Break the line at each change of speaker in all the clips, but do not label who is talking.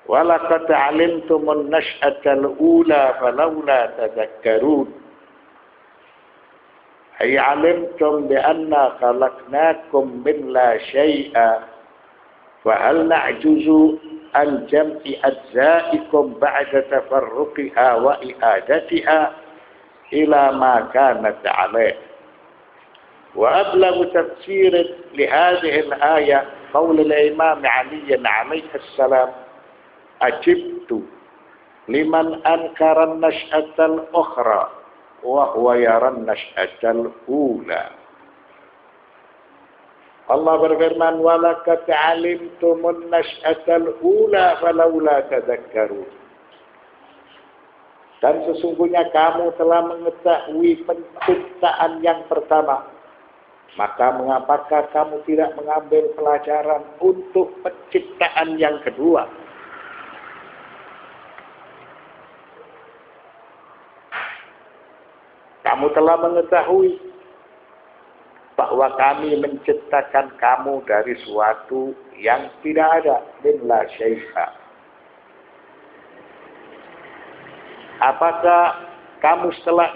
Walaqad 'alimtumun nash'atal ula falawla tadhakkarun. Ay 'alimtum bi anna khalaqnakum min la syai'a wa hal na'juzu an jam'i ajza'ikum ba'da tafarruqiha wa i'adatiha ila ma kanat 'alayh. Wa ablaghu tafsir li hadhihi al-ayah qaul al-imam Ali alaihi assalam ajibtu liman ankara an-nash'atal ukhra wa huwa yara an-nash'atal ula. Allah berfirman, walaqad 'alimtumun nash'atal ula falawla tadhakkarun. Dan sesungguhnya kamu telah mengetahui penciptaan yang pertama, maka mengapakah kamu tidak mengambil pelajaran untuk penciptaan yang kedua? Kamu telah mengetahui bahwa kami menciptakan kamu dari suatu yang tidak ada, min la syai'a. Apakah kami setelah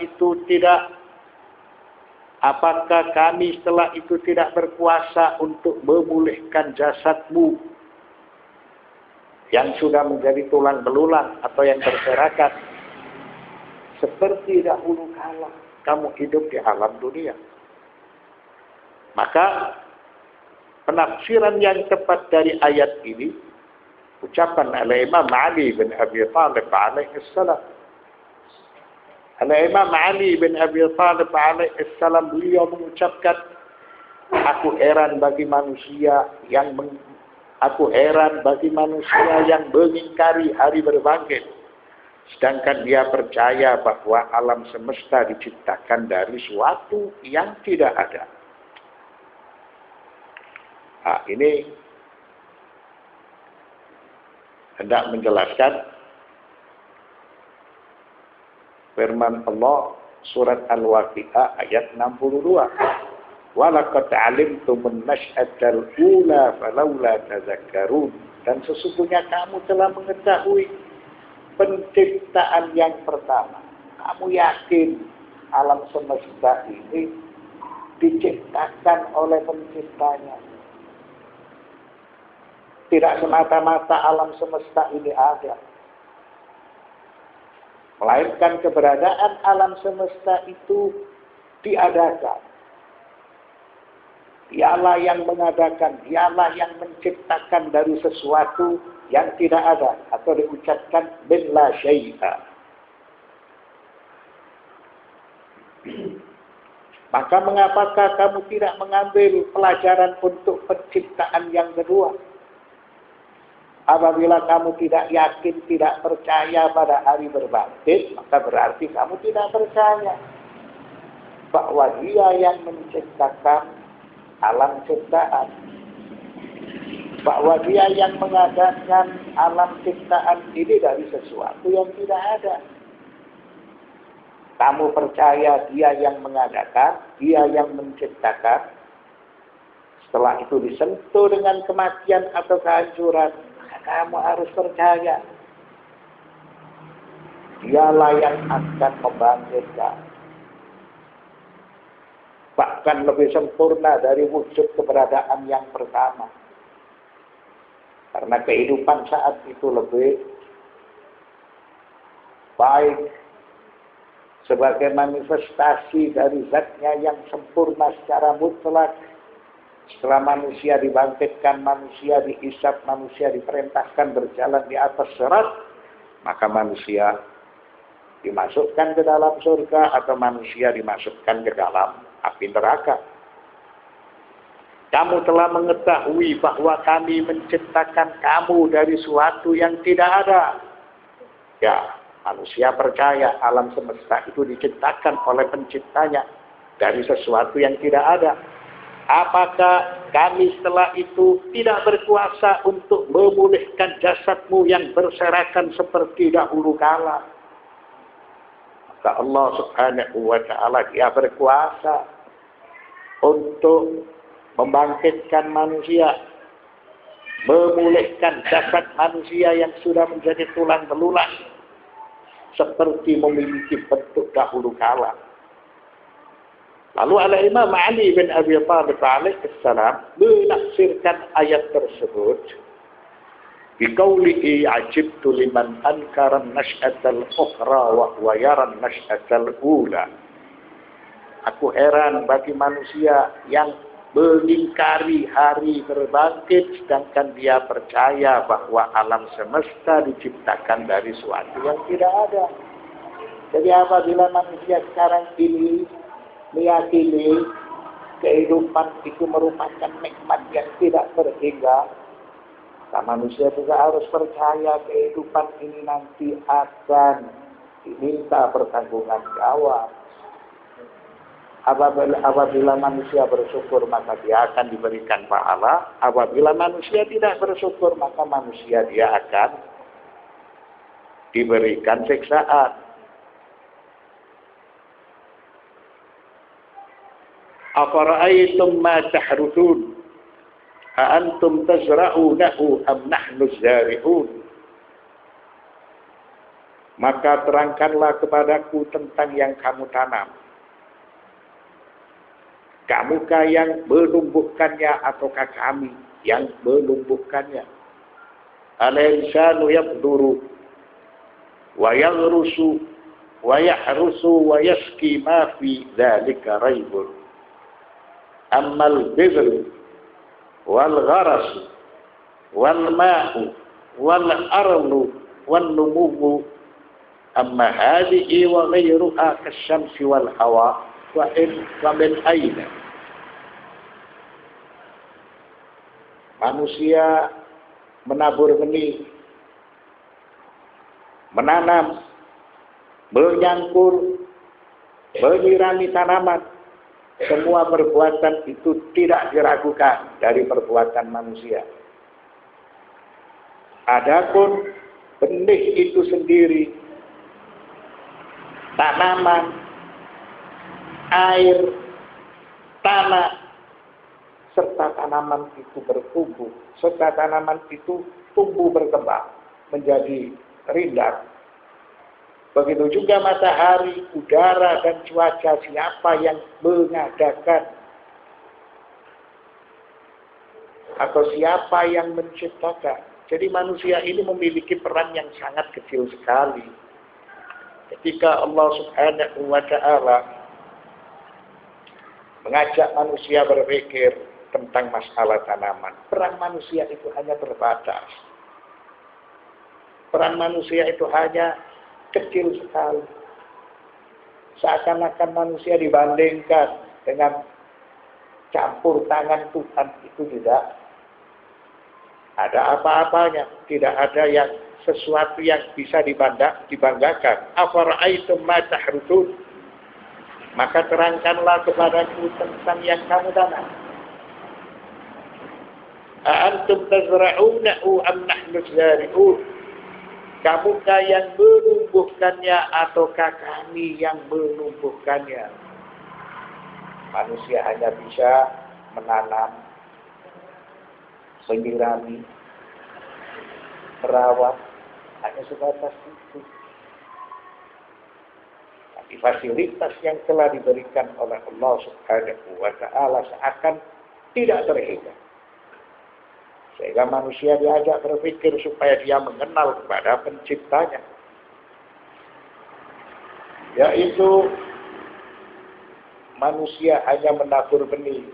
itu tidak berkuasa untuk memulihkan jasadmu yang sudah menjadi tulang belulang atau yang berserakan seperti dahulu kala kamu hidup di alam dunia? Maka penafsiran yang tepat dari ayat ini ucapan oleh Imam Ali bin Abi Thalib alaihi salam. Imam Ali bin Abi Thalib alaihi salam beliau mengucapkan, aku heran bagi manusia yang mengingkari hari berbangkit, sedangkan dia percaya bahwa alam semesta diciptakan dari suatu yang tidak ada. Nah, ini hendak menjelaskan firman Allah surat Al-Waqi'ah ayat 62. Walaqad 'alimtumun nash'atal ula falawla tadhakkarun. Dan sesungguhnya kamu telah mengetahui penciptaan yang pertama. Kamu yakin alam semesta ini diciptakan oleh penciptanya. Tidak semata-mata alam semesta ini ada, melainkan keberadaan alam semesta itu diadakan. Dialah yang mengadakan, dialah yang menciptakan dari sesuatu yang tidak ada, atau diucapkan min la syai'a. Maka mengapakah kamu tidak mengambil pelajaran untuk penciptaan yang kedua? Apabila kamu tidak yakin, tidak percaya pada hari berbangkit, maka berarti kamu tidak percaya bahwa Dia yang menciptakan alam ciptaan, bahwa Dia yang mengadakan alam ciptaan ini dari sesuatu yang tidak ada. Kamu percaya Dia yang mengadakan, Dia yang menciptakan. Setelah itu disentuh dengan kematian atau kehancuran, kamu harus percaya Dialah yang akan membangkitkan, bahkan lebih sempurna dari wujud keberadaan yang pertama, karena kehidupan saat itu lebih baik sebagai manifestasi dari zatnya yang sempurna secara mutlak. Setelah manusia dibangkitkan, manusia dihisab, manusia diperintahkan berjalan di atas sirat, maka manusia dimasukkan ke dalam surga atau manusia dimasukkan ke dalam api neraka. Kamu telah mengetahui bahwa kami menciptakan kamu dari suatu yang tidak ada. Ya, manusia percaya alam semesta itu diciptakan oleh penciptanya dari sesuatu yang tidak ada. Apakah kami setelah itu tidak berkuasa untuk memulihkan jasadmu yang berserakan seperti dahulu kala? Maka Allah Subhanahu wa ta'ala, Dia berkuasa untuk membangkitkan manusia memulihkan jasad manusia yang sudah menjadi tulang belulang seperti memiliki bentuk dahulu kala. Lalu Al-Imam Ali bin Abi Thalib alaihissalam menafsirkan ayat tersebut biqaulihi ajibtu liman ankara an-nash'atal ukhra wa huwa yara an-nash'atal ula. Aku heran bagi manusia yang mengingkari hari berbangkit sedangkan dia percaya bahwa alam semesta diciptakan dari sesuatu yang tidak ada. Jadi apabila manusia sekarang ini meyakini kehidupan itu merupakan nikmat yang tidak terhingga, manusia juga harus percaya kehidupan ini nanti akan diminta pertanggungan jawab. Apabila manusia bersyukur maka dia akan diberikan pahala. Apabila manusia tidak bersyukur maka manusia dia akan diberikan siksaan. Afara'aytum ma tahruthun a antum tazra'unahu am nahnu zari'un. Maka terangkanlah kepadaku tentang yang kamu tanam. Kamukah yang menumbuhkannya ataukah kami yang menumbuhkannya? Al-insanu yabduru wa yaghrusu wa yahrusu wa yaski ma fi dzalika raibun. Ammal bidru wal gharas wal ma'u wal arlu wal numuwu amma hadhihi wa ghayruha kasyamsi wal hawa wa min aina. Manusia menabur benih, menanam, menyangkur, menyirami tanaman. Semua perbuatan itu tidak diragukan dari perbuatan manusia. Adapun benih itu sendiri, tanaman, air, tanah, serta tanaman itu bertumbuh, serta tanaman itu tumbuh berkembang menjadi rindang. Begitu juga matahari, udara, dan cuaca, siapa yang mengadakan atau siapa yang menciptakan. Jadi manusia ini memiliki peran yang sangat kecil sekali. Ketika Allah Subhanahu wa Ta'ala mengajak manusia berpikir tentang masalah tanaman, peran manusia itu hanya terbatas. Peran manusia itu hanya kecil sekali. Seakan-akan manusia dibandingkan dengan campur tangan Tuhan itu tidak ada apa-apanya. Tidak ada yang sesuatu yang bisa dibanggakan. Afara'aitum ma tahruthun. Maka terangkanlah kepadaku tentang yang kamu tanam. Antum tazra'unahu am nahnu zari'un. Kamukah yang menumbuhkannya ataukah kami yang menumbuhkannya? Manusia hanya bisa menanam, menyirami, merawat, hanya sebatas itu. Tapi fasilitas yang telah diberikan oleh Allah Subhanahu wa Ta'ala seakan tidak terhingga. Sehingga manusia diajak berpikir supaya dia mengenal kepada penciptanya. Yaitu manusia hanya menabur benih.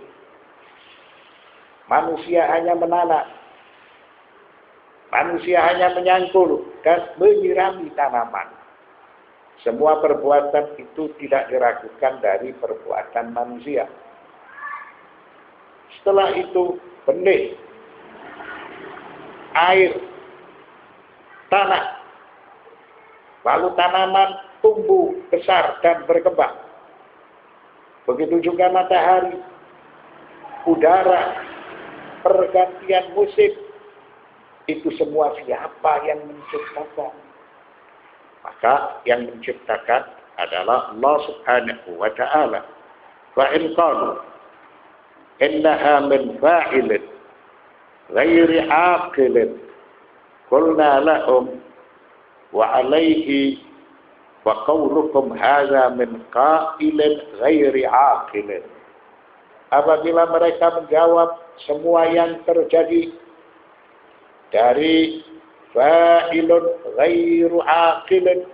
Manusia hanya menanam. Manusia hanya menyangkul dan menyirami tanaman. Semua perbuatan itu tidak diragukan dari perbuatan manusia. Setelah itu benih, air, tanah, lalu tanaman tumbuh besar dan berkembang. Begitu juga matahari, udara, pergantian musim, itu semua siapa yang menciptakan? Maka yang menciptakan adalah Allah Subhanahu wa Ta'ala. Wa in qalu innaha min fa'ilin ghairi aqilin. Qulna lahum wa alaihi wa qawlukum hadha min qailin ghairi aqilin. Apabila mereka menjawab semua yang terjadi dari fa'ilun ghairu aqilin,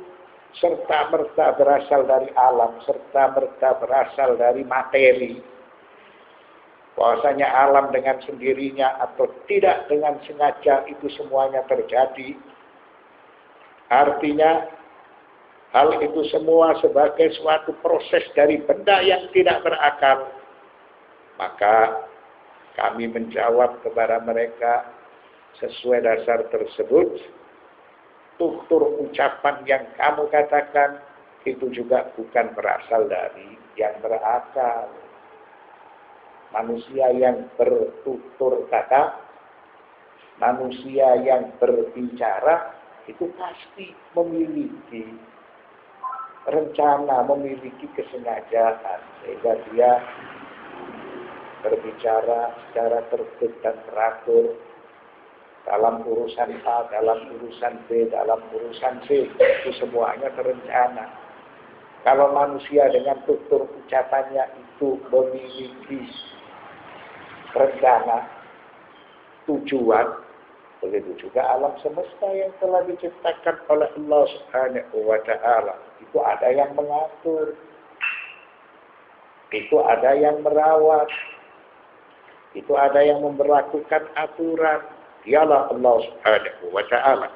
serta merta berasal dari alam, serta merta berasal dari materi, bahwasanya alam dengan sendirinya atau tidak dengan sengaja itu semuanya terjadi, artinya hal itu semua sebagai suatu proses dari benda yang tidak berakal, maka kami menjawab kepada mereka sesuai dasar tersebut. Tutur ucapan yang kamu katakan itu juga bukan berasal dari yang berakal. Manusia yang bertutur kata, manusia yang berbicara itu pasti memiliki rencana, memiliki kesengajaan, sehingga dia berbicara secara tertib dan teratur dalam urusan A, dalam urusan B, dalam urusan C, itu semuanya terencana. Kalau manusia dengan tutur ucapannya itu memiliki rencana, tujuan, begitu juga alam semesta yang telah diciptakan oleh Allah Subhanahu wa Ta'ala. Itu ada yang mengatur, itu ada yang merawat, itu ada yang memberlakukan aturan. Dialah Allah Subhanahu wa Ta'ala.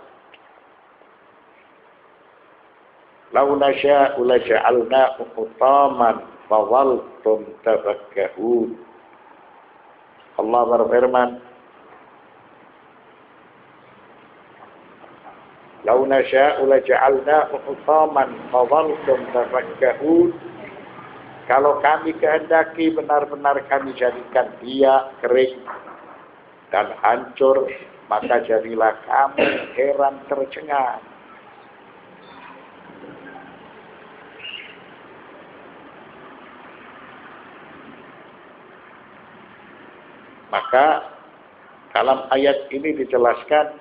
Lau nasya'u laja'alna'u hutaman fadhaltum tafakkahun. Allah berfirman, Lau nasya'u laja'alna'u hutaman fadhaltum tafakkahun. Kalau kami kehendaki, benar-benar kami jadikan dia kering dan hancur, maka jadilah kamu heran tercengang. Maka dalam ayat ini dijelaskan,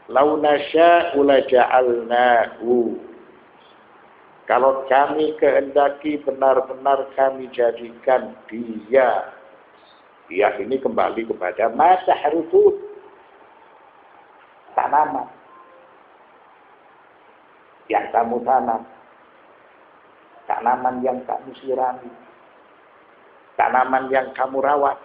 lau nasya'u laja'alnahu. Kalau kami kehendaki, benar-benar kami jadikan dia. Dia ini kembali kepada masa harufut, tanaman yang kamu tanam, tanaman yang kamu sirami, tanaman yang kamu rawat.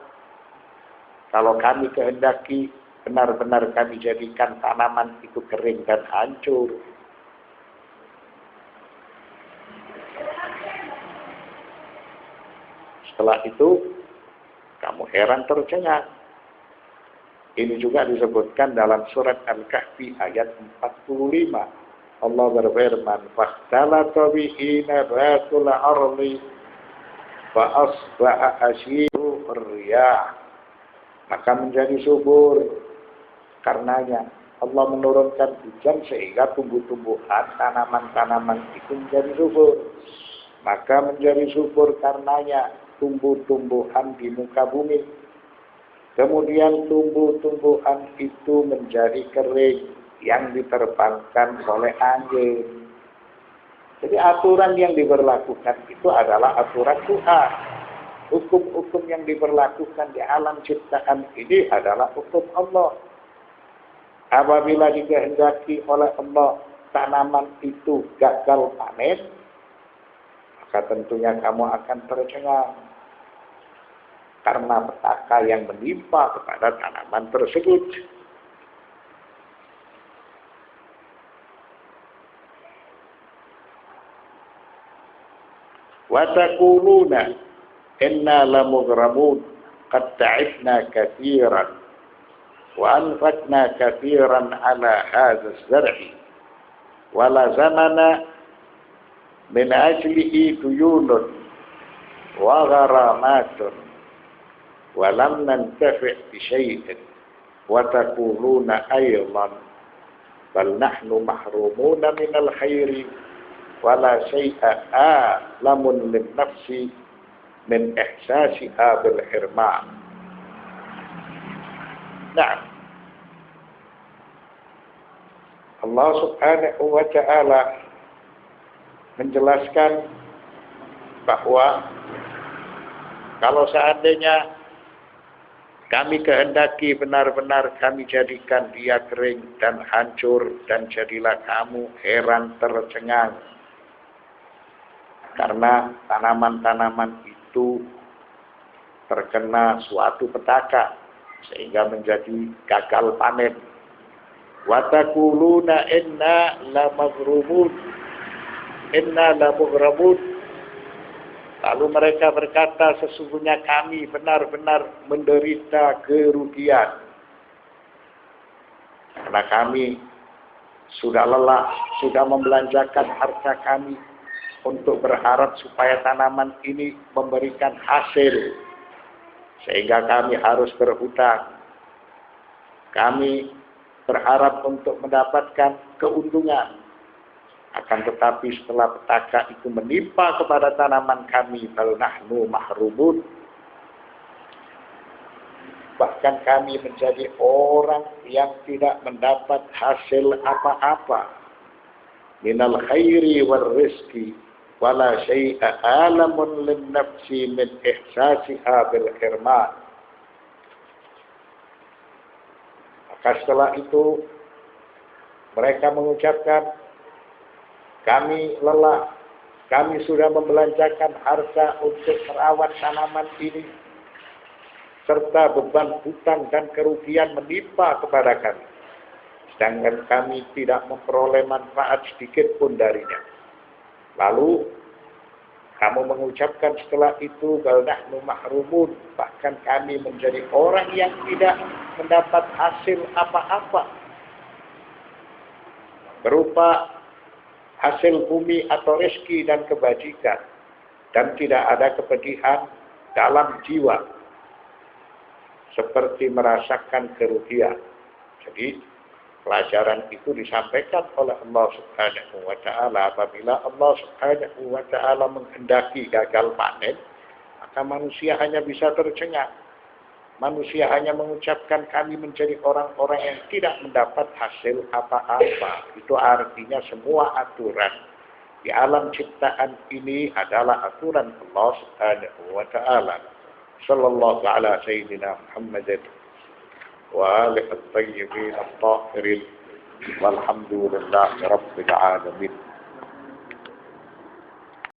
Kalau kami kehendaki, benar-benar kami jadikan tanaman itu kering dan hancur. Setelah itu, kamu heran tercengang. Ini juga disebutkan dalam surat Al-Kahfi ayat 45. Allah berfirman, "Fakhtalata bihi nabatul ardi fa asbaha ashiru riyah." Maka menjadi subur. Karenanya Allah menurunkan hujan sehingga tumbuh-tumbuhan, tanaman-tanaman itu menjadi subur. Maka menjadi subur karenanya tumbuh-tumbuhan di muka bumi. Kemudian tumbuh-tumbuhan itu menjadi kering yang diterbangkan oleh angin. Jadi aturan yang diberlakukan itu adalah aturan Tuhan. Hukum-hukum yang diberlakukan di alam ciptaan ini adalah hukum Allah. Apabila dikehendaki oleh Allah tanaman itu gagal panen, maka tentunya kamu akan tercengang karena petaka yang menimpa kepada tanaman tersebut. Wa taquluna inna lamughramun qad ta'ibna katsiran wa anfaqna katsiran ala hadha az-zar'i wa la zamana min ajlihi duyunun wa gharamatun wa lam nantafi' bi syai'in wa taquluna aydan bal nahnu mahrumuna min al-khairi wa la syai'a alamun lin nafsi min ihsasiha bil hirman. Nah, Allah Subhanahu wa ta'ala menjelaskan bahwa kalau seandainya kami kehendaki benar-benar kami jadikan dia kering dan hancur, dan jadilah kamu heran tercengang. Karena tanaman-tanaman itu terkena suatu petaka sehingga menjadi gagal panen. Wa taquluna inna lamaghrubun. Inna lamughrabun. Lalu mereka berkata, sesungguhnya kami benar-benar menderita kerugian. Karena kami sudah lelah, sudah membelanjakan harta kami untuk berharap supaya tanaman ini memberikan hasil. Sehingga kami harus berhutang. Kami berharap untuk mendapatkan keuntungan. Akan tetapi setelah petaka itu menimpa kepada tanaman kami, bal nahnu mahrumun. Bahkan kami menjadi orang yang tidak mendapat hasil apa-apa. Minal khairi wal rizki, wala syai'a alamun lin nafsi min ihsasiha bil hirman. Maka setelah itu mereka mengucapkan, kami lelah, kami sudah membelanjakan harta untuk merawat tanaman ini, serta beban hutang dan kerugian menimpa kepada kami. Sedangkan kami tidak memperoleh manfaat sedikit pun darinya. Lalu, kamu mengucapkan setelah itu, bal nahnu mahrumun, bahkan kami menjadi orang yang tidak mendapat hasil apa-apa. Berupa hasil bumi atau rezeki dan kebajikan, dan tidak ada kepedihan dalam jiwa seperti merasakan kerugian. Jadi pelajaran itu disampaikan oleh Allah Subhanahu wa ta'ala. Apabila Allah Subhanahu wa ta'ala menghendaki gagal panen, maka manusia hanya bisa tercengang. Manusia hanya mengucapkan kami menjadi orang-orang yang tidak mendapat hasil apa-apa. Itu artinya semua aturan di alam ciptaan ini adalah aturan Allah Subhanahu wa ta'ala. Sallallahu ala sayyidina Muhammadin wa alihi at-tayyibin at-tahirin walhamdulillahi rabbil alamin.